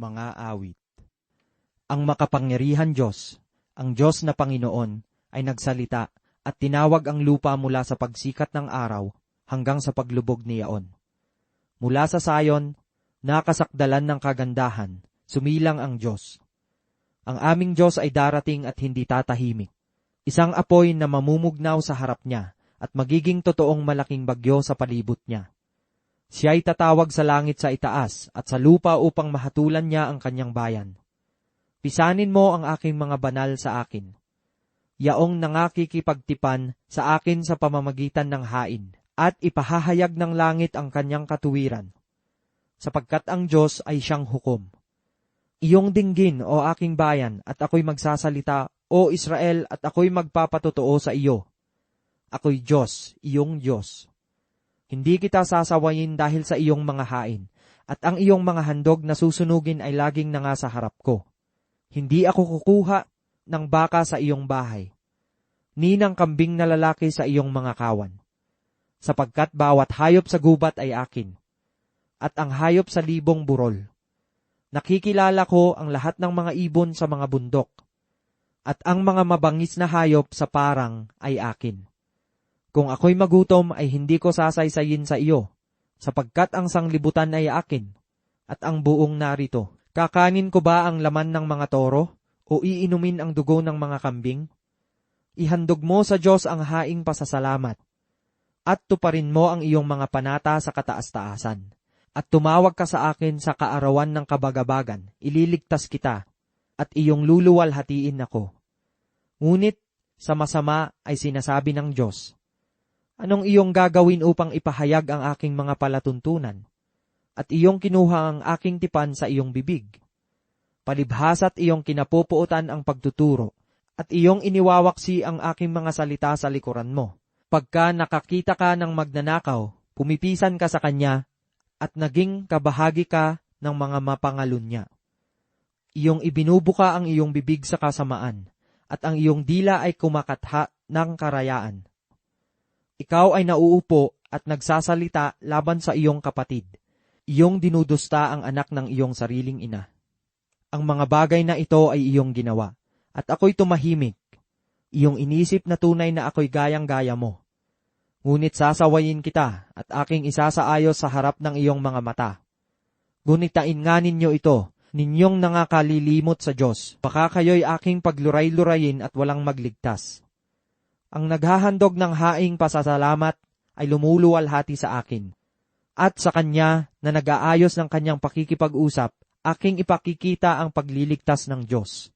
Mga awit. Ang makapangyarihan Diyos, ang Diyos na Panginoon, ay nagsalita at tinawag ang lupa mula sa pagsikat ng araw hanggang sa paglubog ni Yaon. Mula sa Sayon, nakasakdalan ng kagandahan, sumilang ang Diyos. Ang aming Diyos ay darating at hindi tatahimik. Isang apoy na mamumugnaw sa harap niya at magiging totoong malaking bagyo sa palibot niya. Siya'y tatawag sa langit sa itaas at sa lupa upang mahatulan niya ang kanyang bayan. Pisanin mo ang aking mga banal sa akin. Yaong nangakikipagtipan sa akin sa pamamagitan ng hain, at ipahahayag ng langit ang kanyang katuwiran. Sapagkat ang Diyos ay siyang hukom. Iyong dinggin, o aking bayan, at ako'y magsasalita, o Israel, at ako'y magpapatotoo sa iyo. Ako'y Diyos, iyong Diyos. Hindi kita sasawayin dahil sa iyong mga hain, at ang iyong mga handog na susunugin ay laging nasa harap ko. Hindi ako kukuha ng baka sa iyong bahay, ni ng kambing na lalaki sa iyong mga kawan. Sapagkat bawat hayop sa gubat ay akin, at ang hayop sa libong burol. Nakikilala ko ang lahat ng mga ibon sa mga bundok, at ang mga mabangis na hayop sa parang ay akin. Kung ako'y magutom ay hindi ko sasaysayin sa iyo, sapagkat ang sanglibutan ay akin, at ang buong narito. Kakanin ko ba ang laman ng mga toro, o iinumin ang dugo ng mga kambing? Ihandog mo sa Diyos ang haing pasasalamat, at tuparin mo ang iyong mga panata sa kataas-taasan. At tumawag ka sa akin sa kaarawan ng kabagabagan, ililigtas kita, at iyong luluwalhatiin ako. Ngunit sa masama ay sinasabi ng Diyos, anong iyong gagawin upang ipahayag ang aking mga palatuntunan? At iyong kinuha ang aking tipan sa iyong bibig. Palibhasa't iyong kinapupuotan ang pagtuturo, at iyong iniwawaksi ang aking mga salita sa likuran mo. Pagka nakakita ka ng magnanakaw, pumipisan ka sa kanya, at naging kabahagi ka ng mga mapangalunya. Iyong ibinubuka ang iyong bibig sa kasamaan, at ang iyong dila ay kumakatha ng karayaan. Ikaw ay nauupo at nagsasalita laban sa iyong kapatid. Iyong dinudusta ang anak ng iyong sariling ina. Ang mga bagay na ito ay iyong ginawa, at ako'y tumahimik. Iyong inisip na tunay na ako'y gayang-gaya mo. Ngunit sasawayin kita, at aking isasaayos sa harap ng iyong mga mata. Gunitain nga ninyo ito, ninyong nangakalilimot sa Diyos. Baka kayo'y aking pagluray-lurayin at walang magligtas. Ang naghahandog ng haing pasasalamat ay lumuluwalhati sa akin. At sa kanya na nag-aayos ng kanyang pakikipag-usap, aking ipakikita ang pagliligtas ng Diyos.